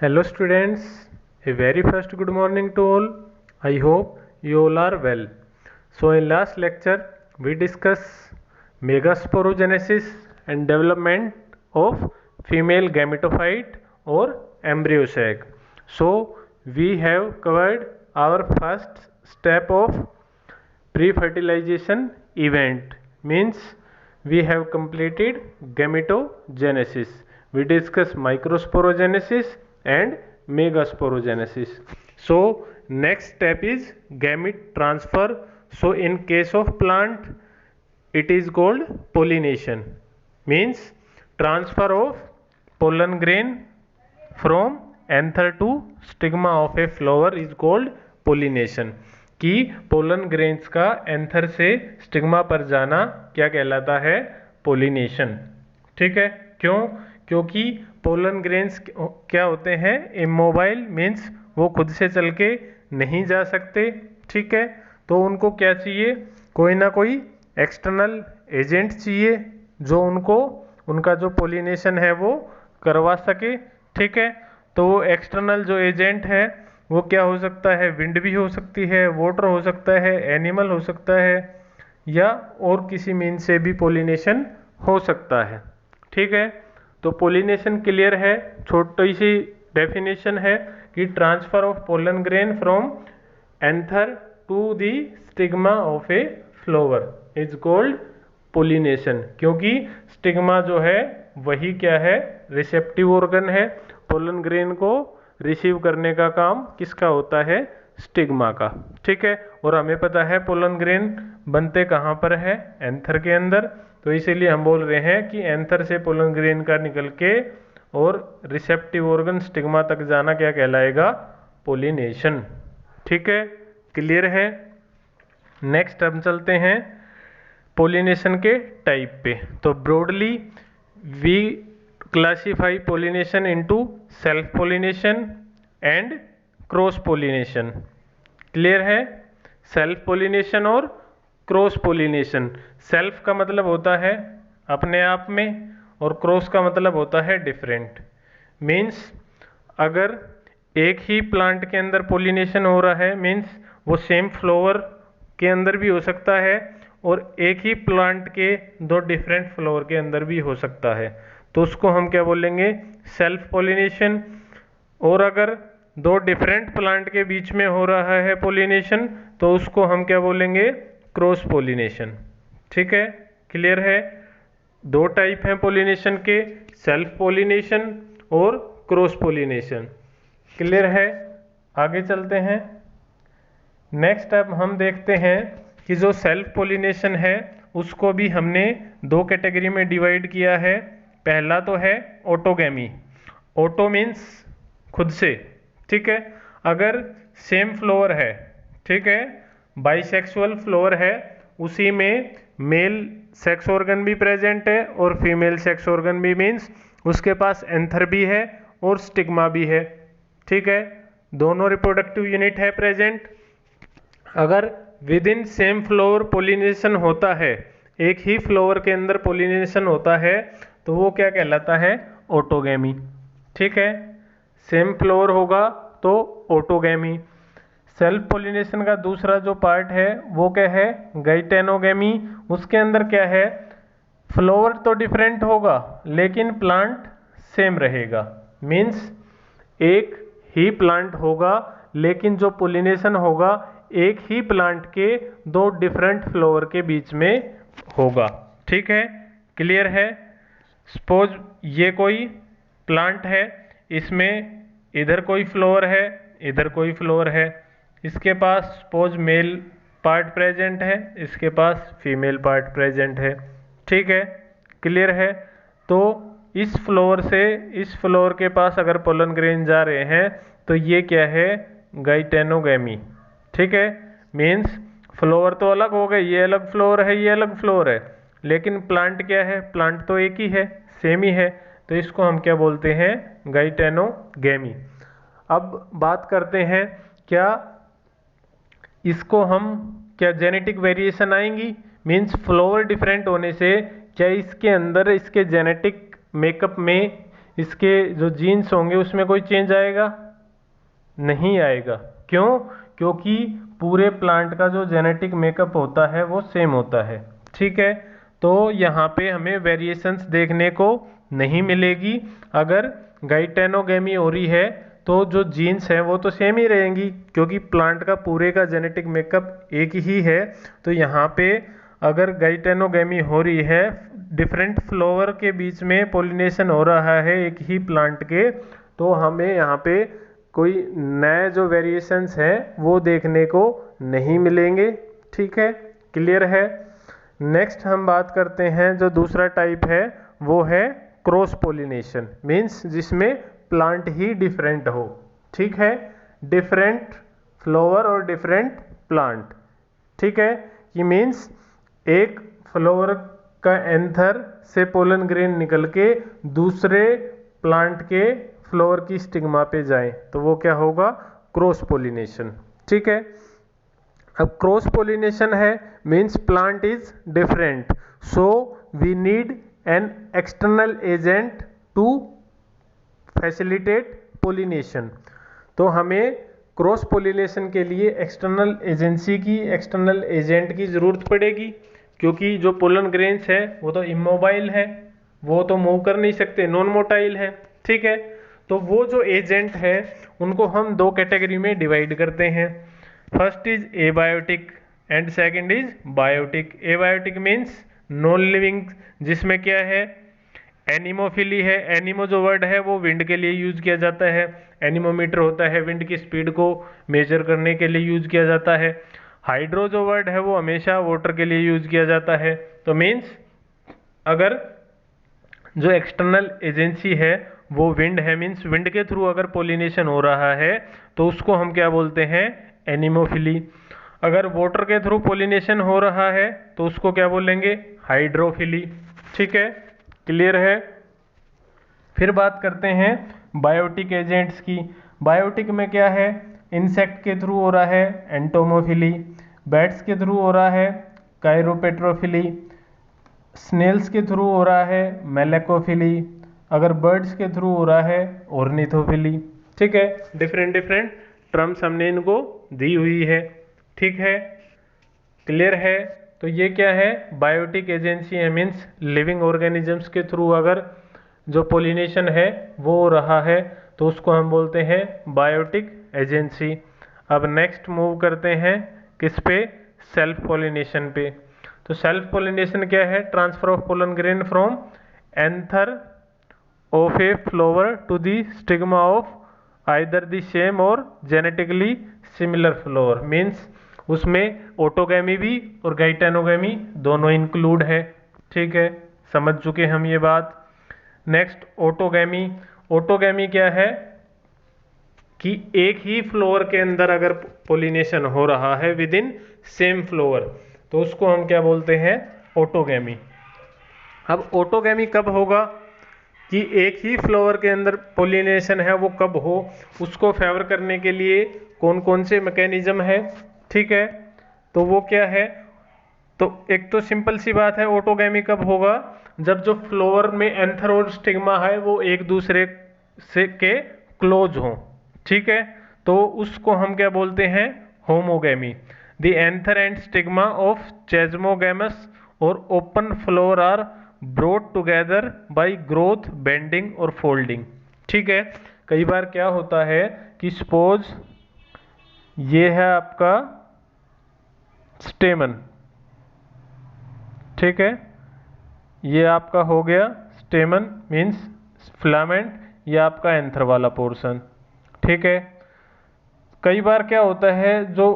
Hello students, a very first good morning to all. I hope you all are well. So in last lecture we discussed megasporogenesis and development of female gametophyte or embryo sac. So we have covered our first step of pre-fertilization event, means we have completed gametogenesis. We discuss microsporogenesis and megasporogenesis. So next step is gamete transfer. So in case of plant it is called pollination, means transfer of pollen grain from anther to stigma of a flower is called pollination. कि pollen grains का anther से stigma पर जाना क्या कहलाता है? Pollination. ठीक है. क्यों? क्योंकि पोलन ग्रेन्स क्या होते हैं? इमोबाइल, मीन्स वो खुद से चल के नहीं जा सकते. ठीक है. तो उनको क्या चाहिए? कोई ना कोई एक्सटर्नल एजेंट चाहिए जो उनको उनका जो पोलिनेशन है वो करवा सके. ठीक है. तो वो एक्सटर्नल जो एजेंट है वो क्या हो सकता है? विंड भी हो सकती है, वाटर हो सकता है, एनिमल हो सकता है, या और किसी मीन से भी पोलिनेशन हो सकता है. ठीक है. तो पोलिनेशन क्लियर है. छोटी सी डेफिनेशन है कि transfer of pollen grain from anther to the stigma of a flower is called pollination. क्योंकि स्टिग्मा जो है वही क्या है? रिसेप्टिव ऑर्गन है. पोलन ग्रेन को रिसीव करने का काम किसका होता है? स्टिग्मा का. ठीक है. और हमें पता है पोलन ग्रेन बनते कहाँ पर है? एंथर के अंदर. तो इसीलिए हम बोल रहे हैं कि एंथर से पोलन ग्रेन का निकल के और रिसेप्टिव ऑर्गन स्टिग्मा तक जाना क्या कहलाएगा? पोलिनेशन. ठीक है. क्लियर है. नेक्स्ट हम चलते हैं पोलिनेशन के टाइप पे. तो broadly we classify pollination into self pollination and cross pollination. Clear है. सेल्फ पोलिनेशन और क्रॉस पोलिनेशन. सेल्फ का मतलब होता है अपने आप में और क्रॉस का मतलब होता है डिफरेंट. मीन्स अगर एक ही प्लांट के अंदर पोलिनेशन हो रहा है, मीन्स वो सेम फ्लावर के अंदर भी हो सकता है और एक ही प्लांट के दो डिफरेंट फ्लावर के अंदर भी हो सकता है. तो उसको हम क्या बोलेंगे? Self pollination. और अगर दो डिफरेंट प्लांट के बीच में हो रहा है पोलिनेशन तो उसको हम क्या बोलेंगे? Cross pollination. ठीक है. क्लियर है. दो टाइप हैं पोलिनेशन के, सेल्फ पोलिनेशन और क्रॉस पोलिनेशन. क्लियर है. आगे चलते हैं. नेक्स्ट अब हम देखते हैं कि जो सेल्फ पोलिनेशन है उसको भी हमने दो कैटेगरी में डिवाइड किया है. पहला तो है ऑटोगैमी. ऑटो मीन्स खुद से. ठीक है. अगर सेम फ्लावर है, ठीक है, बाइसेक्सुअल फ्लावर है, उसी में मेल सेक्स ऑर्गन भी प्रेजेंट है और फीमेल सेक्स ऑर्गन भी, मीन्स उसके पास एंथर भी है और स्टिग्मा भी है. ठीक है. दोनों रिप्रोडक्टिव यूनिट है प्रेजेंट. अगर with in same flower pollination होता है, एक ही फ्लावर के अंदर पोलिनेशन होता है, तो वो क्या कहलाता है? ऑटोगैमी. ठीक है. सेम फ्लावर होगा तो ऑटोगैमी. सेल्फ पोलिनेशन का दूसरा जो पार्ट है वो क्या है? गाइटेनोगैमी. उसके अंदर क्या है? फ्लावर तो डिफरेंट होगा लेकिन प्लांट सेम रहेगा. मीन्स एक ही प्लांट होगा लेकिन जो पोलिनेशन होगा एक ही प्लांट के दो डिफरेंट फ्लावर के बीच में होगा. ठीक है. क्लियर है. सपोज ये कोई प्लांट है, इसमें इधर कोई फ्लावर है, इधर कोई फ्लावर है. इसके पास सपोज मेल पार्ट प्रेजेंट है, इसके पास फीमेल पार्ट प्रेजेंट है. ठीक है. क्लियर है. तो इस फ्लावर से इस फ्लावर के पास अगर पोलन ग्रेन जा रहे हैं तो ये क्या है? गाइटेनोगैमी. ठीक है. मीन्स फ्लावर तो अलग हो गए, ये अलग फ्लावर है, ये अलग फ्लावर है, लेकिन प्लांट क्या है? प्लांट तो एक ही है, सेम ही है. तो इसको हम क्या बोलते हैं? गाइटेनोगैमी. अब बात करते हैं क्या इसको हम क्या जेनेटिक वेरिएशन आएंगी? मीन्स फ्लावर डिफरेंट होने से क्या इसके अंदर इसके जेनेटिक मेकअप में इसके जो जीन्स होंगे उसमें कोई चेंज आएगा? नहीं आएगा। क्यों? क्योंकि पूरे प्लांट का जो जेनेटिक मेकअप होता है वो सेम होता है। ठीक है, तो यहाँ पे हमें वेरिएशंस देखने को नहीं मिलेगी। अगर गाइटेनोगेमी हो रही है तो जो जीन्स हैं वो तो सेम ही रहेंगी, क्योंकि प्लांट का पूरे का जेनेटिक मेकअप एक ही है। तो यहाँ पे अगर गाइटेनोगेमी हो रही है, डिफरेंट फ्लावर के बीच में पोलिनेशन हो रहा है एक ही प्लांट के, तो हमें यहाँ पे कोई नए जो वेरिएशंस हैं वो देखने को नहीं मिलेंगे। ठीक है, क्लियर है। नेक्स्ट हम बात करते हैं, जो दूसरा टाइप है वो है क्रॉस पोलिनेशन, मीन्स जिसमें प्लांट ही डिफरेंट हो। ठीक है, डिफरेंट फ्लावर और डिफरेंट प्लांट। ठीक है, ये मीन्स एक फ्लावर का एंथर से पोलन ग्रेन निकल के दूसरे प्लांट के फ्लावर की स्टिग्मा पे जाए तो वो क्या होगा? Cross pollination. ठीक है, अब क्रॉस पोलिनेशन है means plant is different, so we need an external agent to facilitate pollination. तो हमें क्रॉस पोलिनेशन के लिए एक्सटर्नल एजेंसी की, एक्सटर्नल एजेंट की ज़रूरत पड़ेगी, क्योंकि जो पोलन ग्रेन्स है वो तो इमोबाइल है, वो तो मूव कर नहीं सकते, नॉन मोटाइल है। ठीक है, तो वो जो एजेंट है उनको हम दो कैटेगरी में डिवाइड करते हैं। First is abiotic and second is biotic. Abiotic means non living, जिसमें क्या है? एनिमोफिली है। एनिमो जो वर्ड है वो विंड के लिए यूज किया जाता है। एनिमोमीटर होता है, विंड की स्पीड को मेजर करने के लिए यूज किया जाता है। हाइड्रो जो वर्ड है वो हमेशा वाटर के लिए यूज किया जाता है। तो मीन्स अगर जो एक्सटर्नल एजेंसी है वो विंड है, मीन्स विंड के थ्रू अगर पोलिनेशन हो रहा है तो उसको हम क्या बोलते हैं? एनिमोफिली। अगर वाटर के थ्रू पोलिनेशन हो रहा है तो उसको क्या बोलेंगे? हाइड्रोफिली। ठीक है, क्लियर है। फिर बात करते हैं बायोटिक एजेंट्स की। बायोटिक में क्या है? इंसेक्ट के थ्रू हो रहा है एंटोमोफिली, बैट्स के थ्रू हो रहा है कायरोपेट्रोफिली, स्नेल्स के थ्रू हो रहा है मेलेकोफिली, अगर बर्ड्स के थ्रू हो रहा है ऑर्निथोफिली। ठीक है, डिफरेंट डिफरेंट टर्म्स हमने इनको दी हुई है। ठीक है, क्लियर है। तो ये क्या है? बायोटिक एजेंसी है, मीन्स लिविंग ऑर्गेनिजम्स के थ्रू अगर जो पोलिनेशन है वो हो रहा है तो उसको हम बोलते हैं बायोटिक एजेंसी। अब नेक्स्ट मूव करते हैं किस पे? सेल्फ पोलिनेशन पे। तो सेल्फ पोलिनेशन क्या है? Transfer of pollen grain from anther of a flower to the stigma of either the same और जेनेटिकली सिमिलर फ्लावर। मीन्स उसमें ऑटोगैमी भी और गाइटेनोगैमी दोनों इंक्लूड है। ठीक है, समझ चुके हम ये बात। Next autogamy. ऑटोगैमी क्या है? कि एक ही फ्लावर के अंदर अगर पोलिनेशन हो रहा है विद इन सेम फ्लावर तो उसको हम क्या बोलते हैं? ऑटोगैमी। अब ऑटोगैमी कब होगा? कि एक ही फ्लावर के अंदर पोलिनेशन है वो कब हो, उसको फेवर करने के लिए कौन कौन से मैकेनिज्म है। ठीक है, तो वो क्या है? तो एक तो सिंपल सी बात है, ऑटोगैमी कब होगा? जब जो फ्लावर में एंथर और स्टिग्मा है वो एक दूसरे से के क्लोज हो। ठीक है, तो उसको हम क्या बोलते हैं? Homogamy. The anther and stigma of chasmogamous और open flower are brought together by growth, bending और फोल्डिंग। ठीक है, कई बार क्या होता है कि सपोज ये है आपका स्टेमन। ठीक है, ये आपका हो गया स्टेमन मीन्स फिलामेंट, ये आपका एंथर वाला पोर्शन। ठीक है, कई बार क्या होता है जो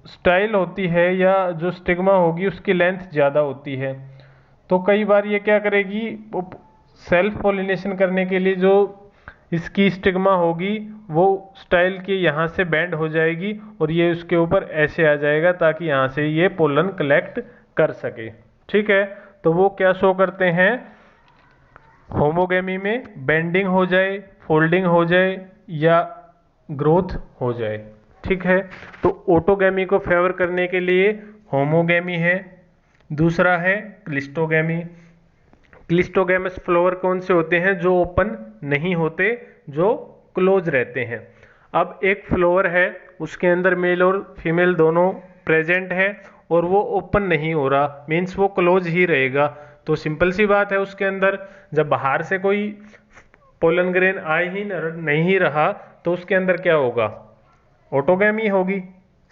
स्टाइल होती है या जो स्टिग्मा होगी उसकी लेंथ ज़्यादा होती है, तो कई बार ये क्या करेगी? सेल्फ पोलिनेशन करने के लिए जो इसकी स्टिग्मा होगी वो स्टाइल के यहाँ से बेंड हो जाएगी और ये उसके ऊपर ऐसे आ जाएगा ताकि यहाँ से ये पोलन कलेक्ट कर सके। ठीक है, तो वो क्या शो करते हैं? होमोगेमी में बेंडिंग हो जाए, फोल्डिंग हो जाए या ग्रोथ हो जाए। ठीक है, तो ऑटोगैमी को फेवर करने के लिए होमोगैमी है, दूसरा है क्लिस्टोगैमी। क्लिस्टोगैमस फ्लावर कौन से होते हैं? जो ओपन नहीं होते, जो क्लोज रहते हैं। अब एक फ्लावर है, उसके अंदर मेल और फीमेल दोनों प्रेजेंट है और वो ओपन नहीं हो रहा, मीन्स वो क्लोज ही रहेगा। तो सिंपल सी बात है, उसके अंदर जब बाहर से कोई पोलन ग्रेन आ ही नहीं रहा तो उसके अंदर क्या होगा? ऑटोगैमी होगी,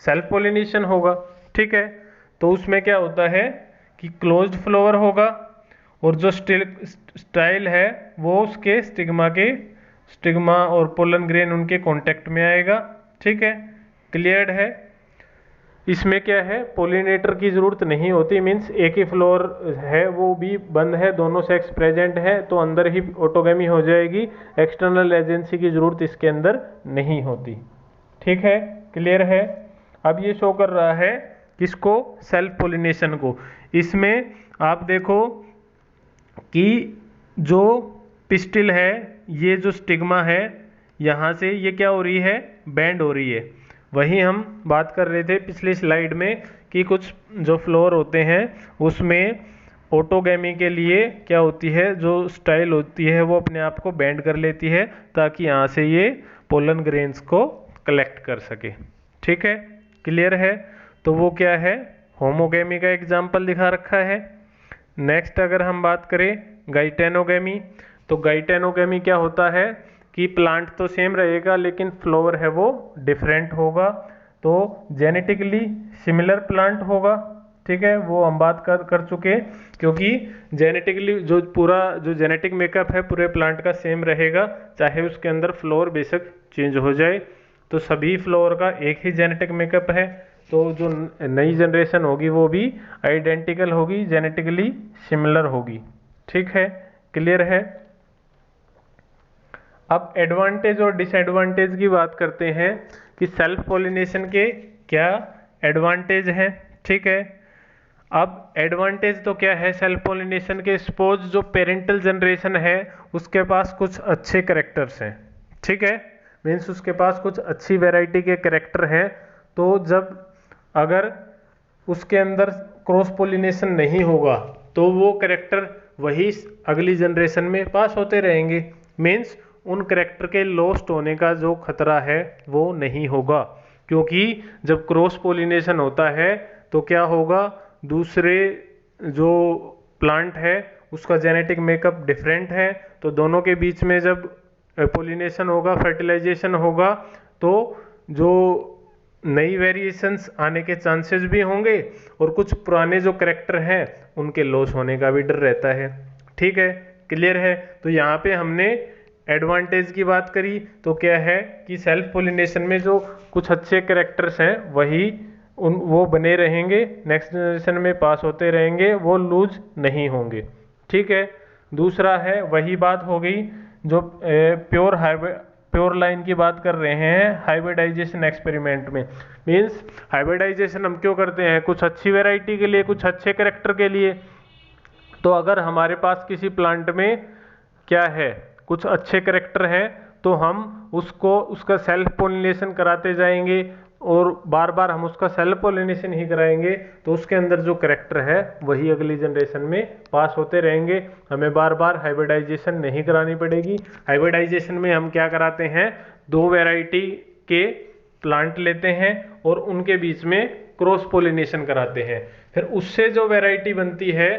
सेल्फ पोलिनेशन होगा। ठीक है, तो उसमें क्या होता है कि क्लोज्ड फ्लावर होगा और जो स्टाइल है वो उसके स्टिग्मा और पोलन ग्रेन उनके कांटेक्ट में आएगा। ठीक है, क्लियर्ड है। इसमें क्या है, पोलिनेटर की जरूरत नहीं होती, मीन्स एक ही फ्लोर है वो भी बंद है, दोनों सेक्स प्रेजेंट है तो अंदर ही ऑटोगैमी हो जाएगी, एक्सटर्नल एजेंसी की जरूरत इसके अंदर नहीं होती। ठीक है, क्लियर है। अब ये शो कर रहा है किसको? सेल्फ पोलिनेशन को। इसमें आप देखो कि जो पिस्टिल है, ये जो स्टिग्मा है, यहाँ से ये क्या हो रही है? बैंड हो रही है। वही हम बात कर रहे थे पिछली स्लाइड में कि कुछ जो फ्लोर होते हैं उसमें ऑटोगैमी के लिए क्या होती है, जो स्टाइल होती है वो अपने आप को बैंड कर लेती है ताकि यहाँ से ये पोलन ग्रेन्स को कलेक्ट कर सके। ठीक है, क्लियर है। तो वो क्या है? होमोगैमी का एग्जाम्पल दिखा रखा है। नेक्स्ट अगर हम बात करें गाइटेनोगैमी, तो गाइटेनोगैमी क्या होता है कि प्लांट तो सेम रहेगा लेकिन फ्लावर है वो डिफरेंट होगा, तो जेनेटिकली सिमिलर प्लांट होगा। ठीक है, वो हम बात कर चुके, क्योंकि जेनेटिकली जो पूरा जो जेनेटिक मेकअप है पूरे प्लांट का सेम रहेगा, चाहे उसके अंदर फ्लावर बेशक चेंज हो जाए, तो सभी फ्लावर का एक ही जेनेटिक मेकअप है। तो जो नई जनरेशन होगी वो भी आइडेंटिकल होगी, जेनेटिकली सिमिलर होगी। ठीक है, क्लियर है। अब एडवांटेज और डिसएडवांटेज की बात करते हैं कि सेल्फ पॉलिनेशन के क्या एडवांटेज हैं। ठीक है, अब एडवांटेज तो क्या है सेल्फ पॉलिनेशन के? सपोज जो पेरेंटल जनरेशन है उसके पास कुछ अच्छे करेक्टर्स हैं। ठीक है, मीन्स उसके पास कुछ अच्छी वैरायटी के करेक्टर हैं, तो जब अगर उसके अंदर क्रॉस पोलिनेशन नहीं होगा तो वो करेक्टर वही अगली जनरेशन में पास होते रहेंगे, मीन्स उन करेक्टर के लॉस्ट होने का जो खतरा है वो नहीं होगा। क्योंकि जब क्रॉस पोलिनेशन होता है तो क्या होगा, दूसरे जो प्लांट है उसका जेनेटिक मेकअप डिफरेंट है, तो दोनों के बीच में जब पोलिनेशन होगा, फर्टिलाइजेशन होगा, तो जो नई वेरिएशंस आने के चांसेस भी होंगे और कुछ पुराने जो करेक्टर हैं उनके लॉस होने का भी डर रहता है। ठीक है, क्लियर है। तो यहाँ पे हमने एडवांटेज की बात करी, तो क्या है कि सेल्फ पोलिनेशन में जो कुछ अच्छे करेक्टर्स हैं वही वो बने रहेंगे, नेक्स्ट जनरेशन में पास होते रहेंगे, वो लूज नहीं होंगे। ठीक है, दूसरा है वही बात हो गई जो प्योर लाइन की बात कर रहे हैं हाइब्रिडाइजेशन एक्सपेरिमेंट में। मीन्स हाइब्रिडाइजेशन हम क्यों करते हैं? कुछ अच्छी वैरायटी के लिए, कुछ अच्छे करेक्टर के लिए। तो अगर हमारे पास किसी प्लांट में क्या है, कुछ अच्छे करेक्टर हैं, तो हम उसको उसका सेल्फ पोलिनेशन कराते जाएंगे और बार बार हम उसका सेल्फ पोलिनेशन ही कराएंगे, तो उसके अंदर जो करेक्टर है वही अगली जनरेशन में पास होते रहेंगे। हमें बार बार हाइब्रिडाइजेशन नहीं करानी पड़ेगी। हाइब्रिडाइजेशन में हम क्या कराते हैं, दो वैरायटी के प्लांट लेते हैं और उनके बीच में क्रॉस पोलिनेशन कराते हैं, फिर उससे जो वैरायटी बनती है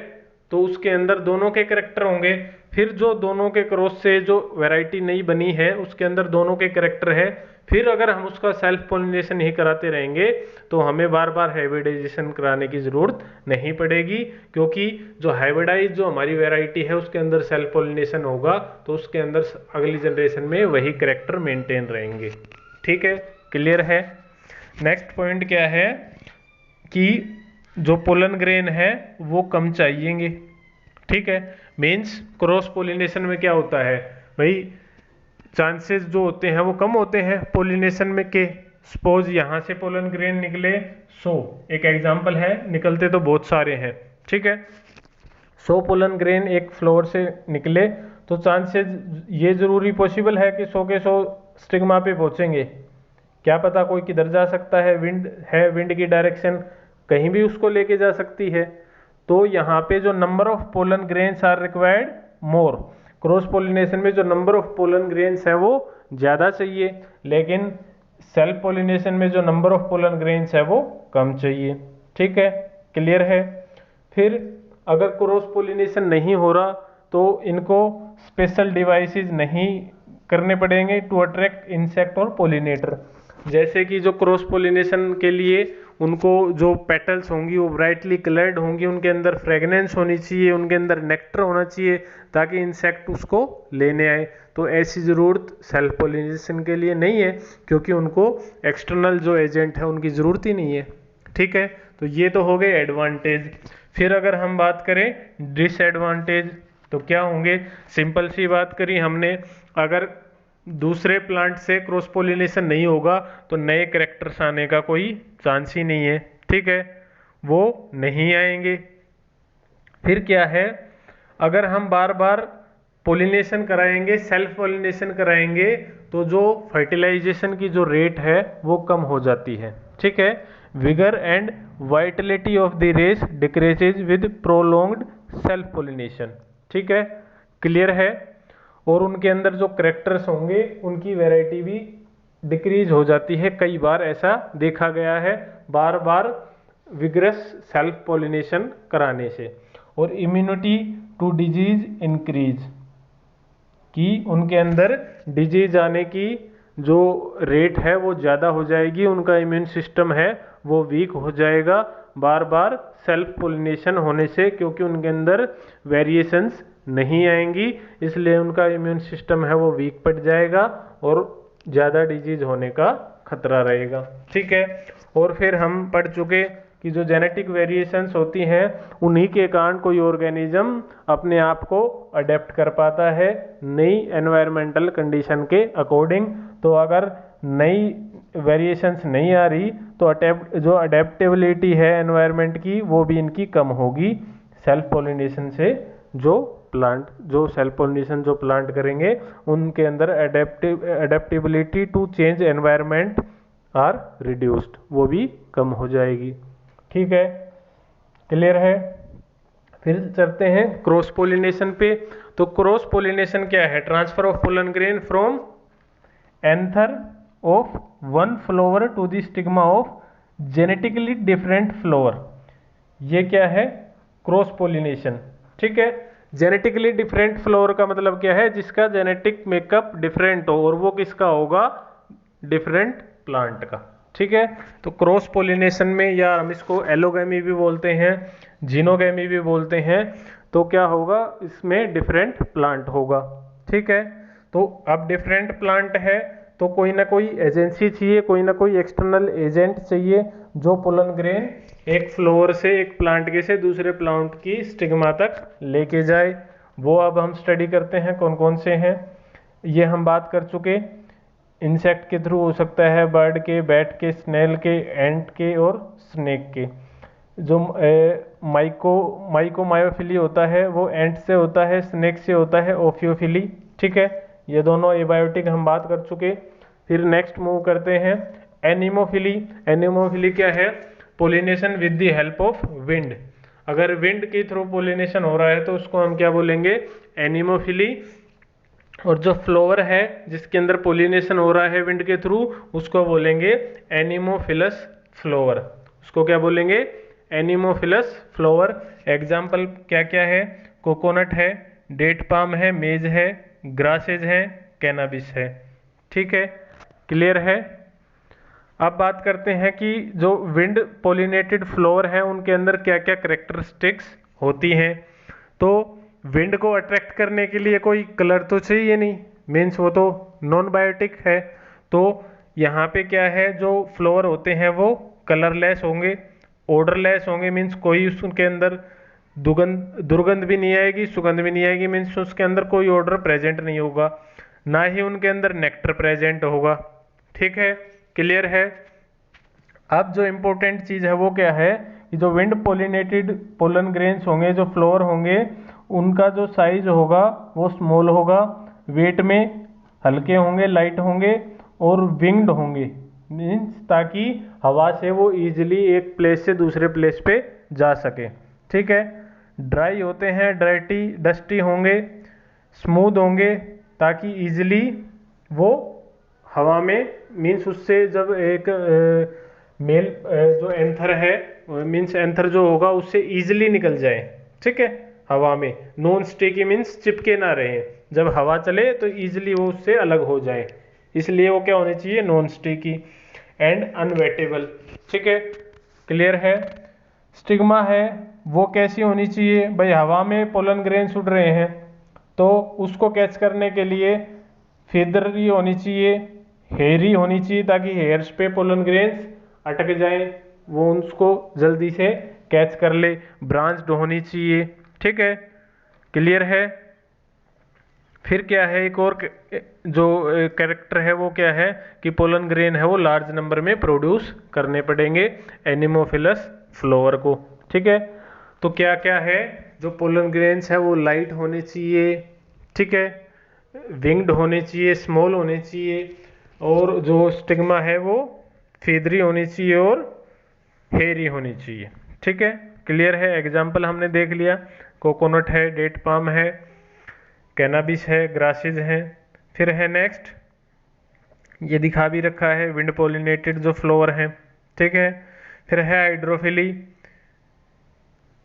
तो उसके अंदर दोनों के करेक्टर होंगे, फिर जो दोनों के क्रॉस से जो वैरायटी नई बनी है उसके अंदर दोनों के करेक्टर है, फिर अगर हम उसका सेल्फ पोलिनेशन ही कराते रहेंगे तो हमें बार बार हाइब्रिडाइजेशन कराने की जरूरत नहीं पड़ेगी, क्योंकि जो हाइब्रिडाइज जो हमारी वैरायटी है उसके अंदर सेल्फ पोलिनेशन होगा तो उसके अंदर अगली जनरेशन में वही करेक्टर मेंटेन रहेंगे। ठीक है, क्लियर है। नेक्स्ट पॉइंट क्या है कि जो पोलन ग्रेन है वो कम चाहिएंगे। ठीक है, मीन्स क्रॉस पोलिनेशन में क्या होता है भाई, चांसेस जो होते हैं वो कम होते हैं पोलिनेशन में के। सपोज यहाँ से पोलन ग्रेन निकले 100, एक एग्जांपल है, निकलते तो बहुत सारे हैं। ठीक है, 100 पोलन ग्रेन एक फ्लोर से निकले तो चांसेस ये जरूरी पॉसिबल है कि 100 के 100 स्टिग्मा पे पहुंचेंगे? क्या पता कोई किधर जा सकता है, विंड है, विंड की डायरेक्शन कहीं भी उसको लेके जा सकती है। तो यहाँ पे जो number of pollen grains are required more, cross pollination में जो नंबर ऑफ पोलन ग्रेन्स है वो ज़्यादा चाहिए, लेकिन सेल्फ पोलिनेशन में जो नंबर ऑफ पोलन ग्रेन्स है वो कम चाहिए। ठीक है, क्लियर है। फिर अगर क्रॉस पोलिनेशन नहीं हो रहा तो इनको स्पेशल डिवाइसेस नहीं करने पड़ेंगे टू अट्रैक्ट इंसेक्ट और पोलिनेटर। जैसे कि जो क्रॉस पोलिनेशन के लिए उनको जो पेटल्स होंगी वो ब्राइटली कलर्ड होंगी, उनके अंदर फ्रेगनेंस होनी चाहिए, उनके अंदर नेक्टर होना चाहिए ताकि इंसेक्ट उसको लेने आए। तो ऐसी ज़रूरत सेल्फ पोलिनेशन के लिए नहीं है, क्योंकि उनको एक्सटर्नल जो एजेंट है उनकी ज़रूरत ही नहीं है। ठीक है, तो ये तो हो गए एडवांटेज। फिर अगर हम बात करें डिसएडवांटेज तो क्या होंगे, सिंपल सी बात करी हमने, अगर दूसरे प्लांट से क्रॉस पोलिनेशन नहीं होगा तो नए कैरेक्टर्स आने का कोई चांस ही नहीं है। ठीक है, वो नहीं आएंगे। फिर क्या है, अगर हम बार बार पोलिनेशन कराएंगे, सेल्फ पोलिनेशन कराएंगे, तो जो फर्टिलाइजेशन की जो रेट है वो कम हो जाती है। ठीक है, vigour and vitality of the race decreases with prolonged self pollination. ठीक है, क्लियर है। और उनके अंदर जो करेक्टर्स होंगे उनकी वैरायटी भी डिक्रीज हो जाती है, कई बार ऐसा देखा गया है बार बार विग्रस सेल्फ पोलिनेशन कराने से। और इम्यूनिटी टू डिजीज इंक्रीज, कि उनके अंदर डिजीज आने की जो रेट है वो ज़्यादा हो जाएगी, उनका इम्यून सिस्टम है वो वीक हो जाएगा बार बार सेल्फ पोलिनेशन होने से, क्योंकि उनके अंदर वेरिएशंस नहीं आएंगी, इसलिए उनका इम्यून सिस्टम है वो वीक पड़ जाएगा और ज़्यादा डिजीज होने का खतरा रहेगा। ठीक है, और फिर हम पढ़ चुके कि जो जेनेटिक वेरिएशंस होती हैं उन्हीं के कारण कोई ऑर्गेनिज्म अपने आप को अडेप्ट कर पाता है नई एनवायरमेंटल कंडीशन के अकॉर्डिंग। तो अगर नई वेरिएशंस नहीं आ रही तो जो अडेप्टेबिलिटी है एनवायरनमेंट की वो भी इनकी कम होगी सेल्फ पोलिनेशन से। जो सेल्फ पोलिनेशन जो प्लांट करेंगे उनके अंदर adaptability to change environment are reduced, वो भी कम हो जाएगी। ठीक है, क्लियर है। फिर चलते हैं क्रॉस पोलिनेशन पे। तो क्रॉस पोलिनेशन क्या है, transfer of pollen grain from anther of one flower to the stigma of genetically different flower. ये क्या है, क्रॉस पोलिनेशन। ठीक है, जेनेटिकली डिफरेंट फ्लावर का मतलब क्या है, जिसका जेनेटिक मेकअप डिफरेंट हो, और वो किसका होगा, डिफरेंट प्लांट का। ठीक है, तो क्रॉस पोलिनेशन में, या हम इसको एलोगैमी भी बोलते हैं, जीनोगैमी भी बोलते हैं, तो क्या होगा, इसमें डिफरेंट प्लांट होगा। ठीक है, तो अब डिफरेंट प्लांट है तो कोई ना कोई एजेंसी चाहिए, कोई ना कोई एक्सटर्नल एजेंट चाहिए जो पोलन ग्रेन एक फ्लोर से, एक प्लांट के से दूसरे प्लांट की स्टिग्मा तक लेके जाए। वो अब हम स्टडी करते हैं कौन कौन से हैं। ये हम बात कर चुके, इंसेक्ट के थ्रू हो सकता है, बर्ड के, बैट के, स्नेल के, एंट के और स्नेक के। जो माइकोमायोफिली होता है वो एंट से होता है, स्नेक से होता है ओफियोफिली। ठीक है, ये दोनों एबायोटिक हम बात कर चुके। फिर नेक्स्ट मूव करते हैं एनिमोफिली। एनिमोफिली क्या है, pollination with the help of wind. अगर विंड के थ्रू पोलिनेशन हो रहा है तो उसको हम क्या बोलेंगे, एनिमोफिली। और जो फ्लावर है जिसके अंदर पोलिनेशन हो रहा है विंड के थ्रू, उसको बोलेंगे एनिमोफिलस फ्लावर। उसको क्या बोलेंगे, एनिमोफिलस फ्लावर। एग्जाम्पल क्या क्या है, कोकोनट है, डेट पाम है, मेज है, ग्रासेज है, कैनाबिस है। ठीक है, क्लियर है। अब बात करते हैं कि जो विंड पोलिनेटेड फ्लावर है उनके अंदर क्या क्या कैरेक्टरिस्टिक्स होती हैं। तो विंड को अट्रैक्ट करने के लिए कोई कलर तो चाहिए नहीं, मीन्स वो तो नॉन बायोटिक है। तो यहाँ पे क्या है, जो फ्लावर होते हैं वो कलरलेस होंगे, ऑर्डरलेस होंगे, मीन्स कोई उसके अंदर दुर्गंध भी नहीं आएगी, सुगंध भी नहीं आएगी, मीन्स उसके अंदर कोई ऑर्डर प्रेजेंट नहीं होगा, ना ही उनके अंदर नेक्टर प्रेजेंट होगा। ठीक है, क्लियर है। अब जो इम्पोर्टेंट चीज़ है वो क्या है कि जो विंड पोलिनेटेड पोलन ग्रेन्स होंगे, जो फ्लावर होंगे, उनका जो साइज होगा वो स्मॉल होगा, वेट में हल्के होंगे, लाइट होंगे और विंग्ड होंगे, मीन्स ताकि हवा से वो इजीली एक प्लेस से दूसरे प्लेस पे जा सके। ठीक है। ड्राई होते हैं, डस्टी होंगे, स्मूथ होंगे, ताकि इजीली वो हवा में मीन्स उससे जब एक मेल जो एंथर है मीन्स एंथर जो होगा उससे इजीली निकल जाए, ठीक है। हवा में नॉन स्टिकी मीन्स चिपके ना रहे, जब हवा चले तो इजीली वो उससे अलग हो जाए, इसलिए वो क्या होने चाहिए, नॉन स्टिकी एंड अनवेटेबल, ठीक है। क्लियर है। स्टिग्मा है वो कैसी होनी चाहिए भाई, हवा में पोलन ग्रेन्स उड़ रहे हैं तो उसको कैच करने के लिए फेदरी होनी चाहिए, हेयरी होनी चाहिए, ताकि हेयर्स पे पोलन ग्रेन्स अटक जाएं, वो उसको जल्दी से कैच कर ले। ब्रांच्ड होनी चाहिए, ठीक है। क्लियर है। फिर क्या है, एक और जो कैरेक्टर है वो क्या है कि पोलन ग्रेन है वो लार्ज नंबर में प्रोड्यूस करने पड़ेंगे एनिमोफिलस फ्लावर को, ठीक है। तो क्या क्या है, जो पोलन ग्रेन्स है वो लाइट होने चाहिए, ठीक है, विंग्ड होने चाहिए, स्मॉल होने चाहिए, और जो स्टिग्मा है वो फेदरी होनी चाहिए और हेयरी होनी चाहिए, ठीक है। क्लियर है। एग्जाम्पल हमने देख लिया, कोकोनट है, डेट पाम है, कैनाबिस है, ग्रासेज हैं। फिर है नेक्स्ट, ये दिखा भी रखा है विंड पोलिनेटेड जो फ्लावर हैं, ठीक है। फिर है हाइड्रोफिली।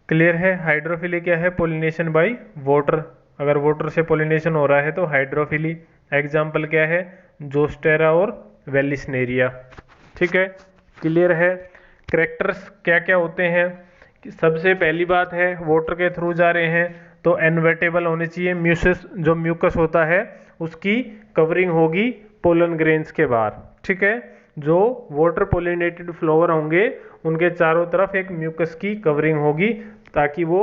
क्लियर है। हाइड्रोफिली क्या है, पोलिनेशन बाय वाटर, अगर वाटर से पोलिनेशन हो रहा है तो हाइड्रोफिली। एग्जाम्पल क्या है, जोस्टेरा और वेलिस्नेरिया, ठीक है। क्लियर है। करैक्टर्स क्या क्या होते हैं, सबसे पहली बात है वाटर के थ्रू जा रहे हैं तो इनवर्टेबल होने चाहिए, म्यूसिस जो म्यूकस होता है उसकी कवरिंग होगी पोलन ग्रेन्स के बाहर, ठीक है। जो वाटर पोलिनेटेड फ्लावर होंगे उनके चारों तरफ एक म्यूकस की कवरिंग होगी ताकि वो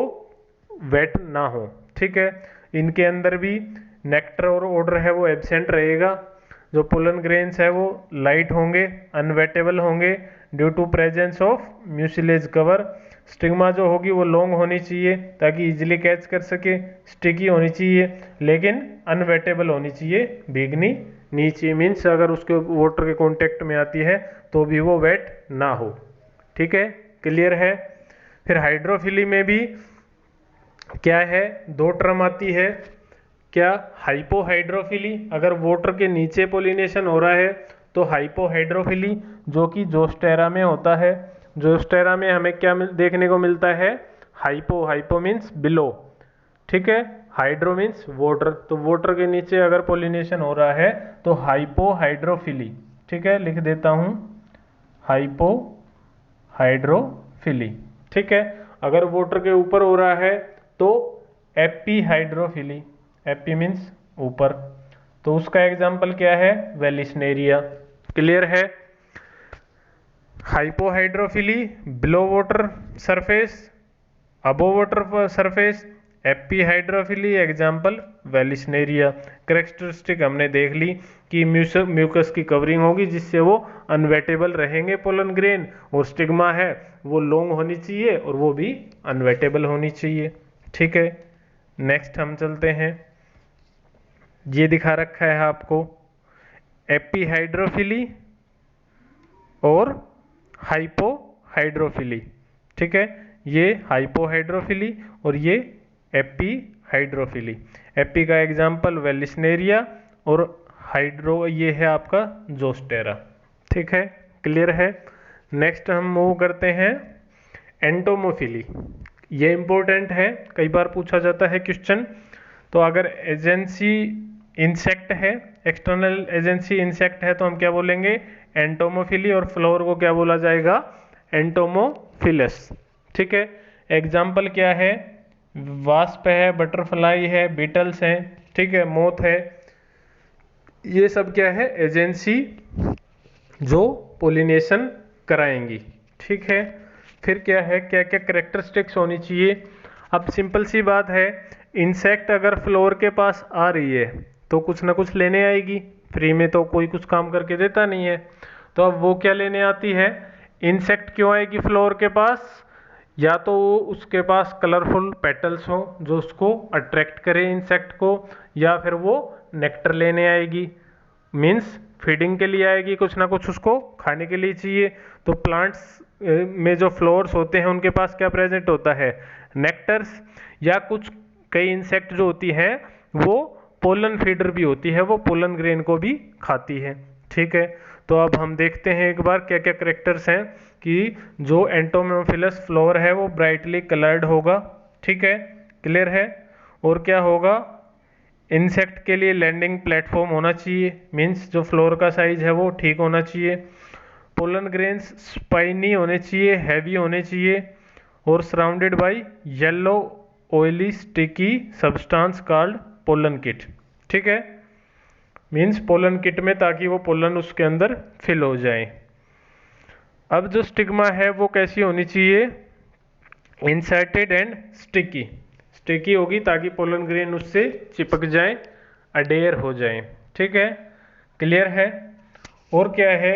वेट ना हो, ठीक है। इनके अंदर भी नेक्टर और ओडर है वो एब्सेंट रहेगा। जो पोलन ग्रेन्स है वो लाइट होंगे, अनवेटेबल होंगे due to presence of mucilage cover. Stigma जो होगी वो लॉन्ग होनी चाहिए ताकि इजीली कैच कर सके, स्टिकी होनी चाहिए लेकिन अनवेटेबल होनी चाहिए, भीगनी नहीं चाहिए, मीन्स अगर उसके वाटर के कांटेक्ट में आती है तो भी वो वेट ना हो, ठीक है। क्लियर है। फिर हाइड्रोफिली में भी क्या है, दो टर्म आती है, क्या, हाइपोहाइड्रोफिली, अगर वाटर के नीचे पोलिनेशन हो रहा है तो हाइपोहाइड्रोफिली जो कि जोस्टेरा में होता है। जोस्टेरा में हमें क्या देखने को मिलता है, हाइपो मीन्स बिलो, ठीक है, हाइड्रो मीन्स वाटर, तो वाटर के नीचे अगर पोलिनेशन हो रहा है तो हाइपोहाइड्रोफिली, ठीक है, लिख देता हूं हाइपोहाइड्रोफिली, ठीक है। अगर वाटर के ऊपर हो रहा है तो एपीहाइड्रोफिली, एपी मीन्स ऊपर, तो उसका एग्जाम्पल क्या है, वेलिस्नेरिया। क्लियर है। Hypohydrophily below water surface, above water surface, epihydrophily example Vallisneria. Characteristic हमने देख ली कि म्यूकस की कवरिंग होगी जिससे वो अनवेटेबल रहेंगे पोलन ग्रेन, और स्टिग्मा है वो लॉन्ग होनी चाहिए और वो भी अनवेटेबल होनी चाहिए, ठीक है। नेक्स्ट हम चलते हैं, ये दिखा रखा है आपको एपीहाइड्रोफिली और हाइपोहाइड्रोफिली, ठीक है। ये हाइपोहाइड्रोफिली और ये एपीहाइड्रोफिली। एपी का एग्जाम्पल वेलिस्नेरिया और हाइड्रो ये है आपका जोस्टेरा, ठीक है। क्लियर है। नेक्स्ट हम मूव करते हैं एंटोमोफिली। ये इंपॉर्टेंट है, कई बार पूछा जाता है क्वेश्चन। तो अगर एजेंसी इंसेक्ट है, एक्सटर्नल एजेंसी इंसेक्ट है तो हम क्या बोलेंगे, एंटोमोफिली, और फ्लावर को क्या बोला जाएगा, एंटोमोफिलस, ठीक है। एग्जाम्पल क्या है, वास्प है, बटरफ्लाई है, बीटल्स हैं, ठीक है, मोथ है, ये सब क्या है, एजेंसी जो पोलिनेशन कराएंगी, ठीक है। फिर क्या है, क्या क्या करेक्टरिस्टिक्स होनी चाहिए। अब सिंपल सी बात है, इंसेक्ट अगर फ्लोर के पास आ रही है तो कुछ ना कुछ लेने आएगी, फ्री में तो कोई कुछ काम करके देता नहीं है, तो अब वो क्या लेने आती है, इंसेक्ट क्यों आएगी फ्लोर के पास, या तो उसके पास कलरफुल पेटल्स हो जो उसको अट्रैक्ट करे इंसेक्ट को, या फिर वो नेक्टर लेने आएगी, मीन्स फीडिंग के लिए आएगी, कुछ ना कुछ उसको खाने के लिए चाहिए। तो प्लांट्स में जो फ्लावर्स होते हैं उनके पास क्या प्रेजेंट होता है, नेक्टर्स, या कुछ कई इंसेक्ट जो होती हैं वो पोलन फीडर भी होती है, वो पोलन ग्रेन को भी खाती है। ठीक है, तो अब हम देखते हैं एक बार क्या क्या करेक्टर्स हैं कि जो एंटोमोफिलस फ्लावर है वो ब्राइटली कलर्ड होगा। ठीक है, क्लियर है। और क्या होगा, इंसेक्ट के लिए लैंडिंग प्लेटफॉर्म होना चाहिए, मीन्स जो फ्लोर का साइज है वो ठीक होना चाहिए। पोलन ग्रेन्स स्पाइनी होने चाहिए, हैवी होने चाहिए, और surrounded by yellow oily sticky substance called pollen kit. ठीक है, मीन्स पोलन किट में, ताकि वो पोलन उसके अंदर फिल हो जाए। अब जो स्टिग्मा है वो कैसी होनी चाहिए, इंसर्टेड एंड स्टिकी। स्टिकी होगी ताकि पोलन ग्रेन उससे चिपक जाए, अडेयर हो जाए। ठीक है, क्लियर है। और क्या है,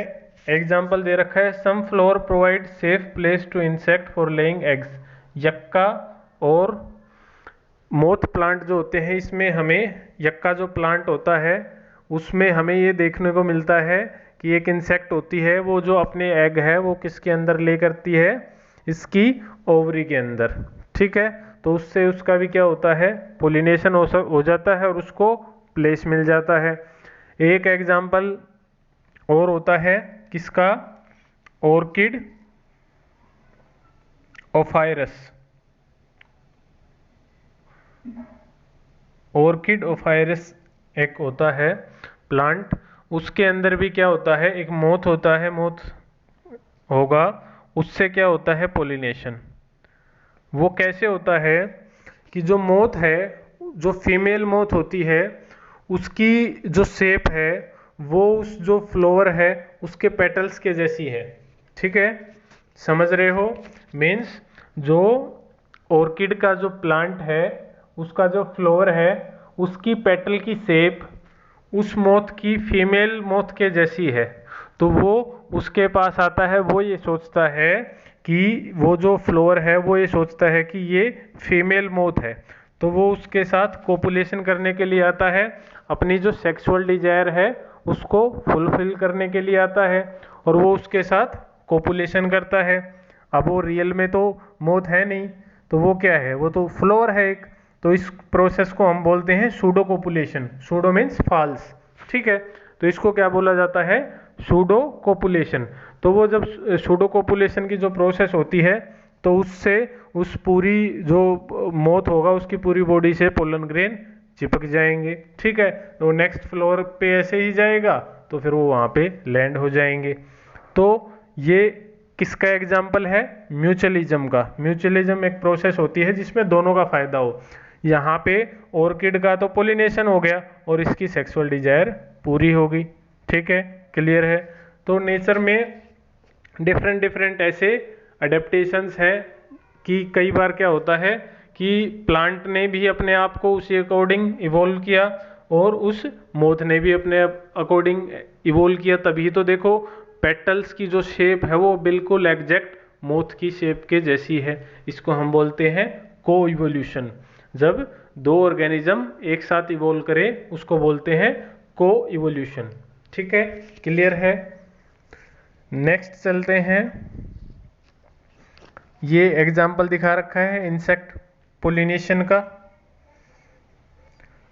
एग्जाम्पल दे रखा है, some flower provide safe place to insect for laying eggs. Yucca और मोथ प्लांट जो होते हैं, इसमें हमें यक्का जो प्लांट होता है उसमें हमें ये देखने को मिलता है कि एक इंसेक्ट होती है वो जो अपने एग है वो किसके अंदर ले करती है, इसकी ओवरी के अंदर। ठीक है, तो उससे उसका भी क्या होता है, पोलिनेशन हो जाता है और उसको प्लेस मिल जाता है। एक एग्जाम्पल और होता है किसका, ऑर्किड ओफायरस। ऑर्किड ओफायरस एक होता है प्लांट, उसके अंदर भी क्या होता है, एक मोथ होता है, मोथ होगा, उससे क्या होता है पोलिनेशन। वो कैसे होता है कि जो मोथ है, जो फीमेल मोथ होती है, उसकी जो शेप है वो उस जो फ्लावर है उसके पेटल्स के जैसी है। ठीक है, समझ रहे हो, मीन्स जो ऑर्किड का जो प्लांट है उसका जो फ्लावर है उसकी पेटल की शेप उस मोथ की, फीमेल मोथ के जैसी है। तो वो उसके पास आता है, वो ये सोचता है कि वो जो फ्लावर है वो ये सोचता है कि ये फीमेल मोथ है, तो वो उसके साथ कोपुलेशन करने के लिए आता है, अपनी जो सेक्सुअल डिजायर है उसको फुलफिल करने के लिए आता है, और वो उसके साथ कोपुलेशन करता है। अब वो रियल में तो मोथ है नहीं, तो वो क्या है, वो तो फ्लावर है एक। तो इस प्रोसेस को हम बोलते हैं pseudo copulation. Pseudo means false. ठीक है, तो इसको क्या बोला जाता है, सूडो कोपुलेशन। तो वो जब सूडो कोपुलेशन की जो प्रोसेस होती है तो उससे उस पूरी जो मोथ होगा उसकी पूरी बॉडी से पोलन ग्रेन चिपक जाएंगे। ठीक है, तो नेक्स्ट फ्लोर पे ऐसे ही जाएगा तो फिर वो वहाँ पे लैंड हो जाएंगे। तो ये किसका एग्जाम्पल है, म्यूचुअलिज्म का। म्यूचुअलिज्म एक प्रोसेस होती है जिसमें दोनों का फायदा हो। यहाँ पे ऑर्किड का तो पोलिनेशन हो गया और इसकी सेक्सुअल डिजायर पूरी होगी। ठीक है, क्लियर है। तो नेचर में डिफरेंट डिफरेंट ऐसे अडेप्टेशंस हैं कि कई बार क्या होता है कि प्लांट ने भी अपने आप को उसी अकॉर्डिंग इवोल्व किया और उस मोथ ने भी अपने अकॉर्डिंग इवोल्व किया, तभी तो देखो पेटल्स की जो शेप है वो बिल्कुल एग्जैक्ट मोथ की शेप के जैसी है। इसको हम बोलते हैं को इवोल्यूशन। जब दो ऑर्गेनिज्म एक साथ इवोल्व करे उसको बोलते हैं को इवोल्यूशन। ठीक है, क्लियर है। नेक्स्ट चलते हैं, ये एग्जाम्पल दिखा रखा है इंसेक्ट पोलिनेशन का।